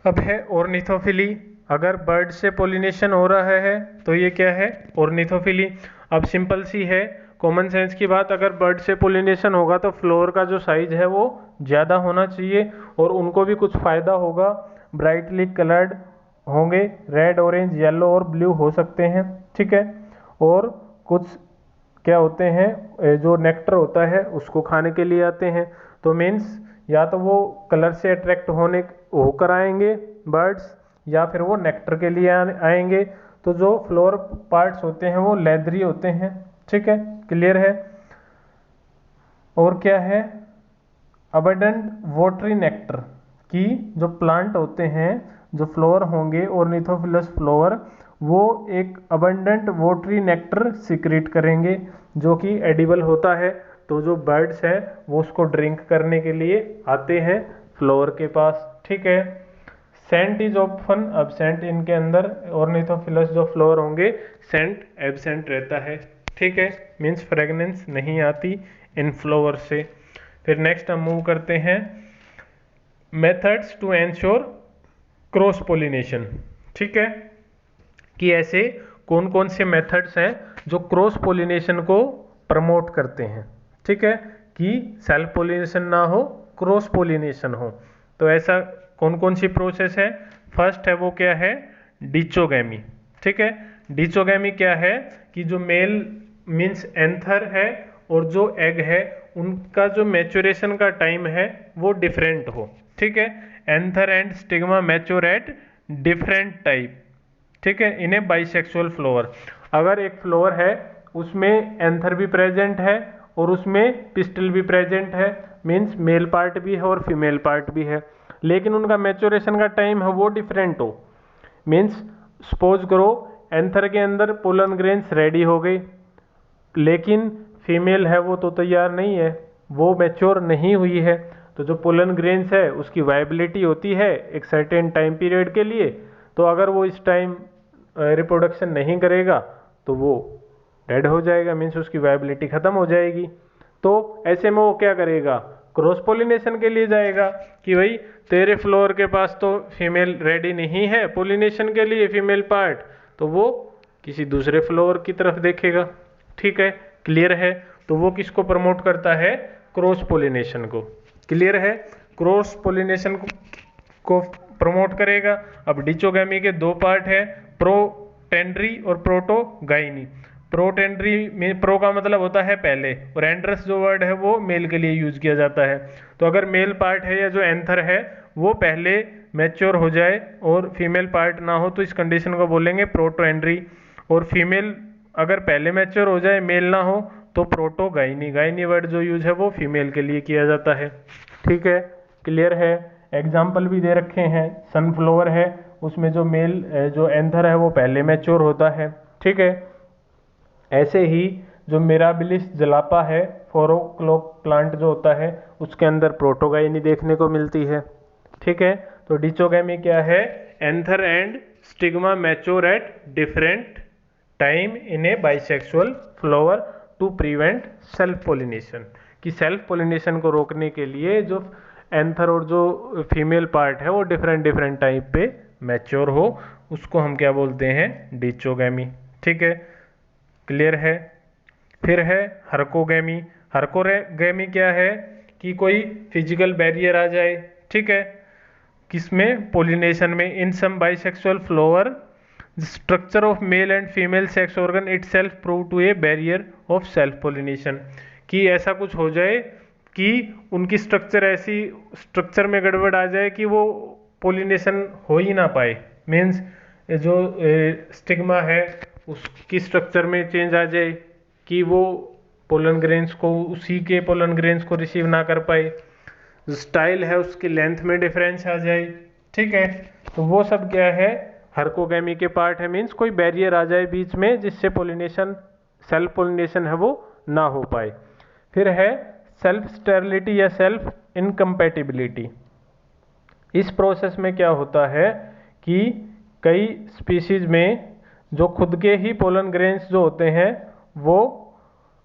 अब है ऑर्निथोफिली। अगर बर्ड से पोलिनेशन हो रहा है तो ये क्या है, ऑर्निथोफिली। अब सिंपल सी है, कॉमन सेंस की बात, अगर बर्ड से पोलिनेशन होगा तो फ्लोर का जो साइज है वो ज़्यादा होना चाहिए और उनको भी कुछ फ़ायदा होगा, ब्राइटली कलर्ड होंगे, रेड ऑरेंज येलो और ब्लू हो सकते हैं। ठीक है, और कुछ क्या होते हैं, जो नेक्टर होता है उसको खाने के लिए आते हैं। तो मीन्स या तो वो कलर से अट्रैक्ट होकर आएंगे बर्ड्स, या फिर वो नेक्टर के लिए आएंगे। तो जो फ्लोर पार्ट्स होते हैं वो लेदरी होते हैं। ठीक है, क्लियर है। और क्या है, अबंडेंट वाटरी नेक्टर, की जो प्लांट होते हैं, जो फ्लोवर होंगे ऑर्निथोफिलस फ्लोवर, वो एक अबंडेंट वाटरी नेक्टर सिक्रीट करेंगे जो कि एडिबल होता है। तो जो बर्ड्स हैं वो उसको ड्रिंक करने के लिए आते हैं फ्लोवर के पास। ठीक है, सेंट इज ऑफन एब्सेंट, इनके अंदर ऑर्निथोफिलस जो फ्लोवर होंगे सेंट एब्सेंट रहता है। ठीक है, मीन्स फ्रेगनेंस नहीं आती इन फ्लोवर से। फिर नेक्स्ट हम मूव करते हैं methods to ensure cross pollination. ठीक है, कि ऐसे कौन कौन से मेथड्स हैं जो क्रॉस पोलिनेशन को प्रमोट करते हैं। ठीक है, कि सेल्फ पोलिनेशन ना हो, क्रॉस पोलिनेशन हो। तो ऐसा कौन कौन सी प्रोसेस है? फर्स्ट है वो क्या है? डिचोगैमी। ठीक है, डिचोगैमी क्या है कि जो मेल मीन्स एंथर है और जो एग है उनका जो मैच्योरेशन का टाइम है वो डिफरेंट हो। ठीक है, anther and stigma mature at different type. ठीक है, इन ए बाइसेक्सुअल फ्लावर। अगर एक फ्लावर है उसमें एंथर भी प्रेजेंट है और उसमें पिस्टल भी प्रेजेंट है, मीन्स मेल पार्ट भी है और फीमेल पार्ट भी है, लेकिन उनका मैच्योरेशन का टाइम है वो डिफरेंट हो। मीन्स सपोज करो एंथर के अंदर पोलन ग्रेन्स रेडी हो गई, लेकिन फीमेल है वो तो तैयार नहीं है, वो मैच्योर नहीं हुई है। तो जो पोलन ग्रेन्स है उसकी वायबिलिटी होती है एक सर्टेन टाइम पीरियड के लिए। तो अगर वो इस टाइम रिप्रोडक्शन नहीं करेगा तो वो डेड हो जाएगा, मीन्स उसकी वायबिलिटी खत्म हो जाएगी। तो ऐसे में वो क्या करेगा? क्रॉस पोलिनेशन के लिए जाएगा कि भाई तेरे फ्लोर के पास तो फीमेल रेडी नहीं है पोलिनेशन के लिए, फीमेल पार्ट, तो वो किसी दूसरे फ्लोर की तरफ देखेगा। ठीक है, क्लियर है? तो वो किसको प्रमोट करता है? क्रॉस पोलिनेशन को। क्लियर है? क्रॉस पोलिनेशन को प्रमोट करेगा। अब डिचोगैमी के दो पार्ट है, प्रोटेंड्री और प्रोटोगाइनी। प्रोटेंड्री में प्रो का मतलब होता है पहले, और एंड्रस जो वर्ड है वो मेल के लिए यूज किया जाता है। तो अगर मेल पार्ट है या जो एंथर है वो पहले मैच्योर हो जाए और फीमेल पार्ट ना हो तो इस कंडीशन को बोलेंगे प्रोटोएंड्री। और फीमेल अगर पहले मैच्योर हो जाए, मेल ना हो, तो प्रोटोगाइनी। गाइनी वर्ड जो यूज है वो फीमेल के लिए किया जाता है। ठीक है, क्लियर है? एग्जाम्पल भी दे रखे हैं। सनफ्लावर है उसमें जो मेल जो एंथर है वो पहले मैच्योर होता है। ठीक है, ऐसे ही जो मिराबिलिस जलापा है, फोरोक्लोक प्लांट जो होता है, उसके अंदर प्रोटोगाइनी देखने को मिलती है। ठीक है, तो डिचोगैमी क्या है? Anther and stigma mature at different time in a bisexual flower to prevent self pollination. कि सेल्फ पोलिनेशन को रोकने के लिए जो एंथर और जो फीमेल पार्ट है वो डिफरेंट डिफरेंट टाइप पे मैच्योर हो, उसको हम क्या बोलते हैं? डिचोगैमी। ठीक है, क्लियर है? फिर है हरकोगैमी। हरकोगैमी क्या है कि कोई फिजिकल बैरियर आ जाए। ठीक है, किसमें? पोलिनेशन में। In some bisexual flower structure of male and female sex organ itself prove to a barrier of self pollination. कि ऐसा कुछ हो जाए कि उनकी स्ट्रक्चर में गड़बड़ आ जाए कि वो पोलिनेशन हो ही ना पाए। मीन्स जो स्टिग्मा है उसकी स्ट्रक्चर में चेंज आ जाए कि वो पोलन ग्रेन्स को, उसी के पोलन ग्रेन्स को रिसीव ना कर पाए। जो स्टाइल है उसकी लेंथ में डिफरेंस आ जाए। ठीक है, तो वो सब क्या है? हरकोगैमी के पार्ट है। मीन्स कोई बैरियर आ जाए बीच में जिससे पोलिनेशन, सेल्फ पोलिनेशन है वो ना हो पाए। फिर है सेल्फ स्टेरिलिटी या सेल्फ इनकम्पैटिबिलिटी। इस प्रोसेस में क्या होता है कि कई स्पीशीज में जो खुद के ही पोलन ग्रेन्स जो होते हैं वो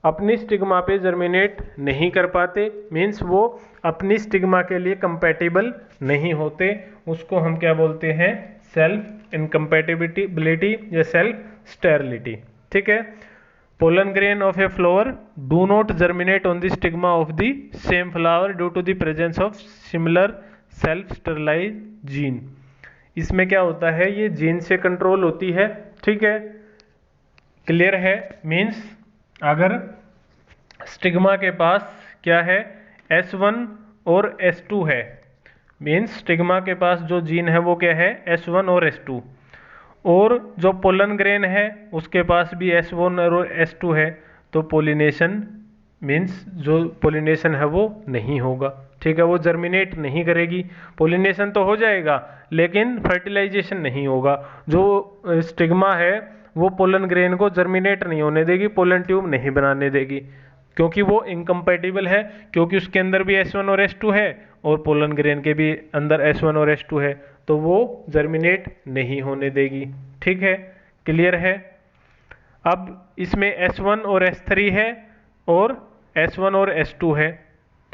अपनी स्टिग्मा पे जर्मिनेट नहीं कर पाते, मीन्स वो अपनी स्टिग्मा के लिए कंपैटिबल नहीं होते। उसको हम क्या बोलते हैं? सेल्फ इनकम्पैटिबिलिटी या सेल्फ स्टेरिलिटी। ठीक है, pollen grain of a flower do not germinate on the stigma of the same flower due to the presence of similar self sterilized gene। इसमें क्या होता है? ये जीन से कंट्रोल होती है। ठीक है, क्लियर है? मीन्स अगर स्टिग्मा के पास क्या है? S1 और S2 है, मीन्स स्टिग्मा के पास जो जीन है वो क्या है? S1 और S2। और जो पोलन ग्रेन है उसके पास भी S1 और S2 है, तो पोलिनेशन मीन्स जो पोलिनेशन है वो नहीं होगा। ठीक है, वो जर्मिनेट नहीं करेगी। पोलिनेशन तो हो जाएगा लेकिन फर्टिलाइजेशन नहीं होगा। जो स्टिग्मा है वो पोलन ग्रेन को जर्मिनेट नहीं होने देगी, पोलन ट्यूब नहीं बनाने देगी, क्योंकि वो इनकम्पैटिबल है, क्योंकि उसके अंदर भी S1 और S2 है और पोलन ग्रेन के भी अंदर S1 और S2 है, तो वो जर्मिनेट नहीं होने देगी। ठीक है, क्लियर है? अब इसमें S1 और S3 है और S1 और S2 है।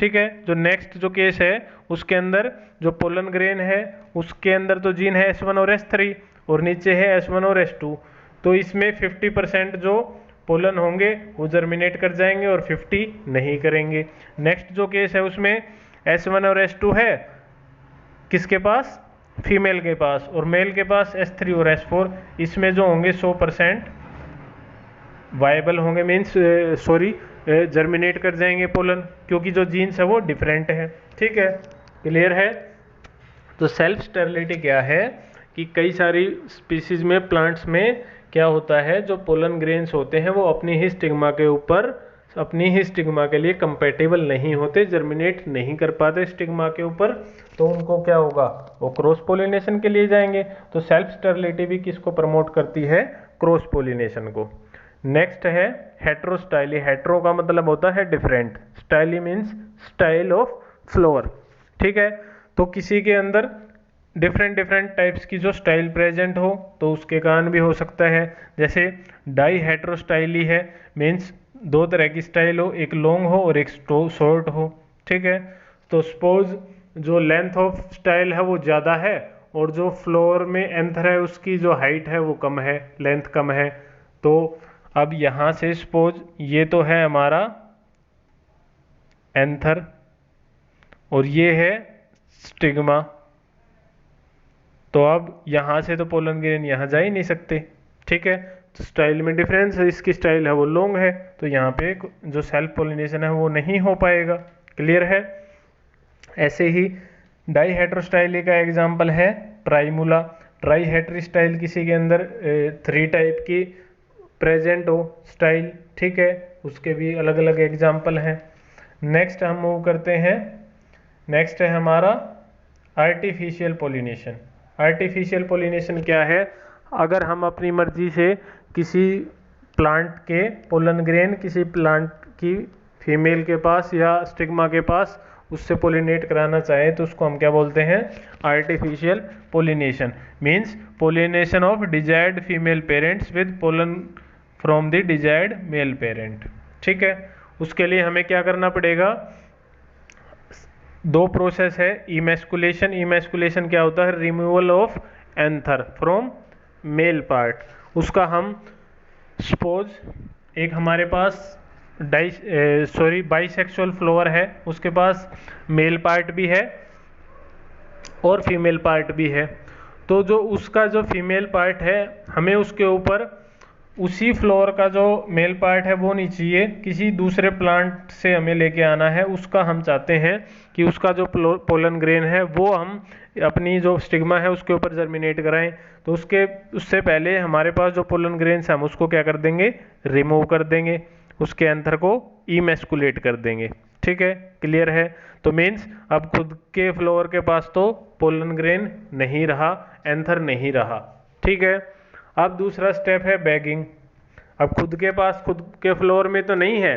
ठीक है। जो नेक्स्ट जो केस है उसके अंदर जो पोलन ग्रेन है उसके अंदर तो जीन है S1 और S3 और नीचे है S1 और S2, तो इसमें 50% जो पोलन होंगे वो जर्मिनेट कर जाएंगे और 50 नहीं करेंगे। नेक्स्ट जो केस है उसमें S1 और S2 है किसके पास, फीमेल के पास, और मेल के पास S3 और S4, इसमें जो होंगे 100% वायबल होंगे, मीन्स जर्मिनेट कर जाएंगे पोलन, क्योंकि जो जीन्स है वो डिफरेंट है। ठीक है, क्लियर है। तो सेल्फ स्टेरिलिटी क्या है कि कई सारी स्पीसीज में, प्लांट्स में क्या होता है, जो पोलन ग्रेन्स होते हैं वो अपनी ही स्टिग्मा के ऊपर, अपनी ही स्टिग्मा के लिए कंपेटेबल नहीं होते, जर्मिनेट नहीं कर पाते स्टिग्मा के ऊपर, तो उनको क्या होगा, वो क्रॉस पोलिनेशन के लिए जाएंगे। तो सेल्फ स्टेरिलिटी भी किसको प्रमोट करती है, क्रॉस पोलिनेशन को। नेक्स्ट है हेट्रोस्टाइली। हेट्रो का मतलब होता है different, styli means style of flower. ठीक है, तो किसी के अंदर डिफरेंट टाइप्स की जो स्टाइल प्रेजेंट हो तो उसके कारण भी हो सकता है। जैसे डाई हेट्रोस्टाइली है, मीन्स दो तरह की स्टाइल हो, एक लॉन्ग हो और एक शॉर्ट हो। ठीक है, तो सपोज जो लेंथ ऑफ स्टाइल है वो ज़्यादा है और जो फ्लोर में एंथर है उसकी जो हाइट है वो कम है, लेंथ कम है। तो अब यहाँ से सपोज ये तो है हमारा एंथर और ये है स्टिग्मा, तो अब यहाँ से तो पोलन ग्रेन यहाँ जा ही नहीं सकते। ठीक है, तो स्टाइल में डिफरेंस है, इसकी स्टाइल है वो लॉन्ग है, तो यहाँ पे जो सेल्फ पोलिनेशन है वो नहीं हो पाएगा। क्लियर है। ऐसे ही डाईहेट्रोस्टाइली का एग्जाम्पल है प्राइमुला। ट्राईहेट्री स्टाइल किसी के अंदर 3 टाइप की प्रेजेंट हो स्टाइल। ठीक है, उसके भी अलग अलग एग्जाम्पल हैं। नेक्स्ट हम मूव करते हैं, नेक्स्ट है हमारा आर्टिफिशियल पोलिनेशन। आर्टिफिशियल पोलिनेशन क्या है, अगर हम अपनी मर्जी से किसी प्लांट के पोलन ग्रेन किसी प्लांट की फीमेल के पास या स्टिग्मा के पास उससे पोलिनेट कराना चाहें तो उसको हम क्या बोलते हैं, artificial pollination. Means pollination of desired female parents with pollen from the desired male parent. ठीक है, उसके लिए हमें क्या करना पड़ेगा, 2 प्रोसेस है। इमेस्कुलेशन, इमेस्कुलेशन क्या होता है, removal of anther from male part. उसका हम सपोज एक हमारे पास बाइसेक्सुअल फ्लावर है, उसके पास मेल पार्ट भी है और फीमेल पार्ट भी है, तो जो उसका जो फीमेल पार्ट है हमें उसके ऊपर उसी फ्लोर का जो मेल पार्ट है वो नहीं चाहिए, किसी दूसरे प्लांट से हमें लेके आना है। उसका हम चाहते हैं कि उसका जो पोलन ग्रेन है वो हम अपनी जो स्टिग्मा है उसके ऊपर जर्मिनेट कराएं। तो उससे पहले हमारे पास जो पोलन ग्रेन्स है हम उसको क्या कर देंगे, रिमूव कर देंगे, उसके एंथर को इमेस्कुलेट कर देंगे। ठीक है, क्लियर है। तो मीन्स अब खुद के फ्लोर के पास तो पोलन ग्रेन नहीं रहा, एंथर नहीं रहा। ठीक है, अब दूसरा स्टेप है बैगिंग। अब खुद के पास, खुद के फ्लोर में तो नहीं है,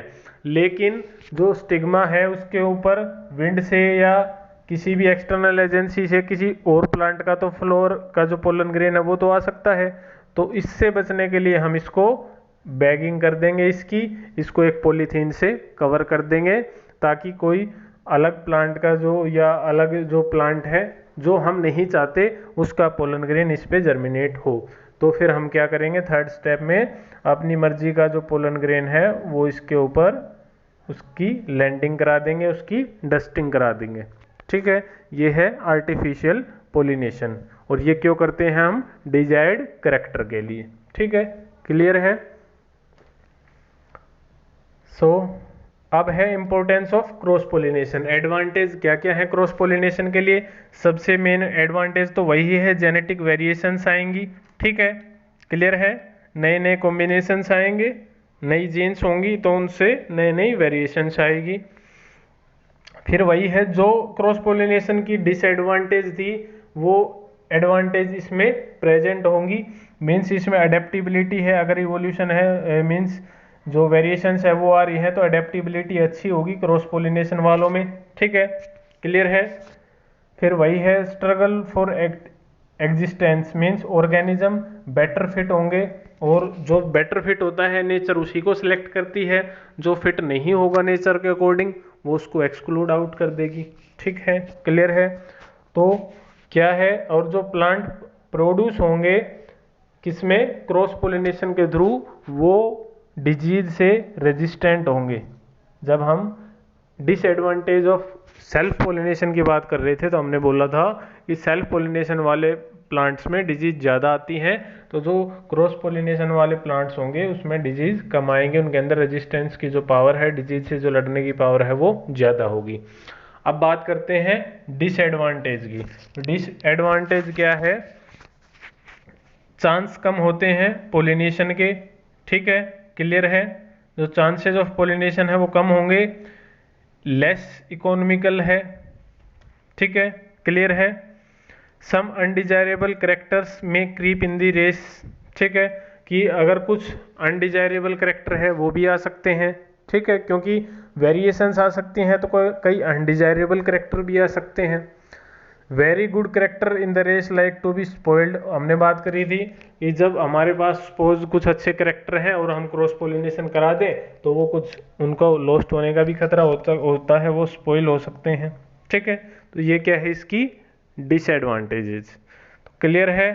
लेकिन जो स्टिग्मा है उसके ऊपर विंड से या किसी भी एक्सटर्नल एजेंसी से किसी और प्लांट का तो फ्लोर का जो पोलन ग्रेन है वो तो आ सकता है। तो इससे बचने के लिए हम इसको बैगिंग कर देंगे, इसको एक पॉलीथीन से कवर कर देंगे, ताकि कोई अलग प्लांट का जो या अलग जो प्लांट है जो हम नहीं चाहते उसका पोलन ग्रेन इस पे जर्मिनेट हो। तो फिर हम क्या करेंगे, थर्ड स्टेप में अपनी मर्जी का जो पोलन ग्रेन है वो इसके ऊपर उसकी लैंडिंग करा देंगे, उसकी डस्टिंग करा देंगे। ठीक है, ये है आर्टिफिशियल पोलिनेशन, और ये क्यों करते हैं हम, डिजायर्ड कैरेक्टर के लिए। ठीक है, क्लियर है। अब है importance of cross pollination. Advantage क्या क्या है क्रॉस पोलिनेशन के लिए, सबसे मेन एडवांटेज तो वही है, जेनेटिक वेरिएशंस आएंगी। ठीक है, क्लियर है, नए नए कॉम्बिनेशंस आएंगे, नई जीन्स होंगी तो उनसे नई नई वेरिएशंस आएगी। फिर वही है जो क्रॉस पोलिनेशन की डिसएडवांटेज थी वो एडवांटेज इसमें प्रेजेंट होंगी। मीन्स इसमें अडेप्टिबिलिटी है, अगर इवोल्यूशन है मीन्स जो वेरिएशंस है वो आ रही है तो अडेप्टिबिलिटी अच्छी होगी क्रॉस पोलिनेशन वालों में। ठीक है, क्लियर है। फिर वही है struggle for existence, means organism better fit होंगे, और जो बेटर फिट होता है नेचर उसी को सिलेक्ट करती है, जो फिट नहीं होगा नेचर के अकॉर्डिंग वो उसको एक्सक्लूड आउट कर देगी। ठीक है, क्लियर है। तो क्या है, और जो प्लांट प्रोड्यूस होंगे किसमें, क्रॉस पोलिनेशन के थ्रू, वो डिजीज से रेजिस्टेंट होंगे। जब हम डिसएडवांटेज ऑफ सेल्फ पोलिनेशन की बात कर रहे थे तो हमने बोला था कि सेल्फ पोलिनेशन वाले प्लांट्स में डिजीज ज़्यादा आती हैं, तो जो क्रॉस पोलिनेशन वाले प्लांट्स होंगे उसमें डिजीज कम आएंगे, उनके अंदर रेजिस्टेंस की जो पावर है, डिजीज से जो लड़ने की पावर है, वो ज़्यादा होगी। अब बात करते हैं डिसएडवांटेज की। डिसएडवांटेज क्या है, चांस कम होते हैं पोलिनेशन के। ठीक है, क्लियर है। जो चांसेस ऑफ पोलिनेशन है वो कम होंगे, लेस इकोनॉमिकल है। ठीक है, क्लियर है। सम अनडिजायरेबल करेक्टर्स में क्रीप इन दी रेस। ठीक है, कि अगर कुछ अनडिजायरेबल करेक्टर है वो भी आ सकते हैं। ठीक है, क्योंकि वेरिएशंस आ सकती हैं तो कई अनडिजायरेबल करेक्टर भी आ सकते हैं। Very good character in the race like to be spoiled, हमने बात करी थी कि जब हमारे पास सपोज कुछ अच्छे करेक्टर हैं और हम क्रॉस पोलिनेशन करा दें तो वो कुछ उनको लॉस्ट होने का भी खतरा होता है, वो स्पॉइल हो सकते हैं। ठीक है, तो ये क्या है इसकी डिसएडवांटेजेस। तो क्लियर है।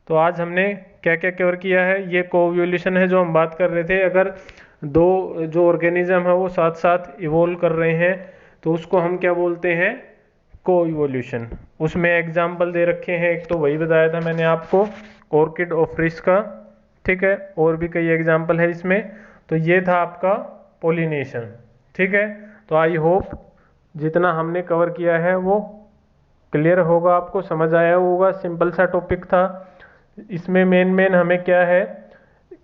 तो आज हमने क्या क्या कवर किया है, ये कोएवोल्यूशन है जो हम बात कर रहे थे। अगर दो जो ऑर्गेनिज्म है वो साथ साथ इवोल्व कर रहे हैं तो उसको हम क्या बोलते हैं, कोएवोल्यूशन। उसमें एग्जाम्पल दे रखे हैं, एक तो वही बताया था मैंने आपको ऑर्किड ऑफ्रिस का। ठीक है, और भी कई एग्जाम्पल है इसमें। तो ये था आपका पोलिनेशन। ठीक है, तो आई होप जितना हमने कवर किया है वो क्लियर होगा, आपको समझ आया होगा। सिंपल सा टॉपिक था। इसमें मेन हमें क्या है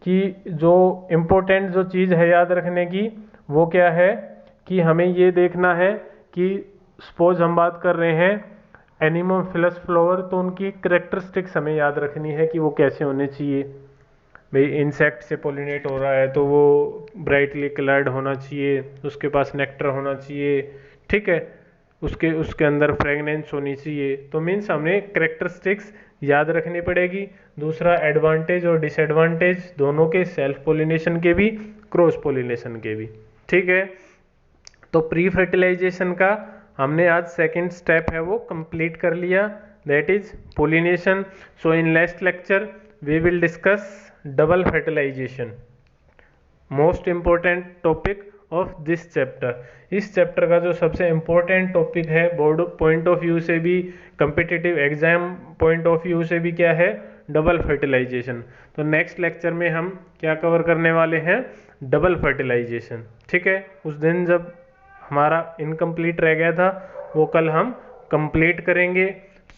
कि जो इम्पोर्टेंट जो चीज़ है याद रखने की वो क्या है कि हमें ये देखना है कि सपोज हम बात कर रहे हैं एनिमोफिलस फ्लावर, तो उनकी करेक्टरिस्टिक्स हमें याद रखनी है कि वो कैसे होने चाहिए। भाई इंसेक्ट से पोलिनेट हो रहा है तो वो ब्राइटली कलर्ड होना चाहिए, उसके पास नेक्टर होना चाहिए। ठीक है, उसके अंदर फ्रेगनेंस होनी चाहिए। तो मीन्स हमें करेक्टरिस्टिक्स याद रखनी पड़ेगी। दूसरा एडवांटेज और डिसएडवांटेज दोनों के, सेल्फ पोलिनेशन के भी, क्रॉस पोलिनेशन के भी। ठीक है, तो प्री फर्टिलाइजेशन का हमने आज सेकंड स्टेप है वो कंप्लीट कर लिया, that is pollination. So in next lecture we will discuss double fertilisation, most important topic of this chapter. इस चैप्टर का जो सबसे इम्पोर्टेंट टॉपिक है बोर्ड पॉइंट ऑफ व्यू से भी, competitive exam point of view से भी, क्या है, डबल फर्टिलाइजेशन। तो नेक्स्ट लेक्चर में हम क्या कवर करने वाले हैं, डबल फर्टिलाइजेशन। ठीक है, उस दिन जब हमारा इनकम्प्लीट रह गया था वो कल हम कंप्लीट करेंगे।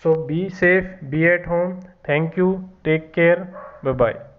So be safe, be at home. Thank you, take care, bye bye.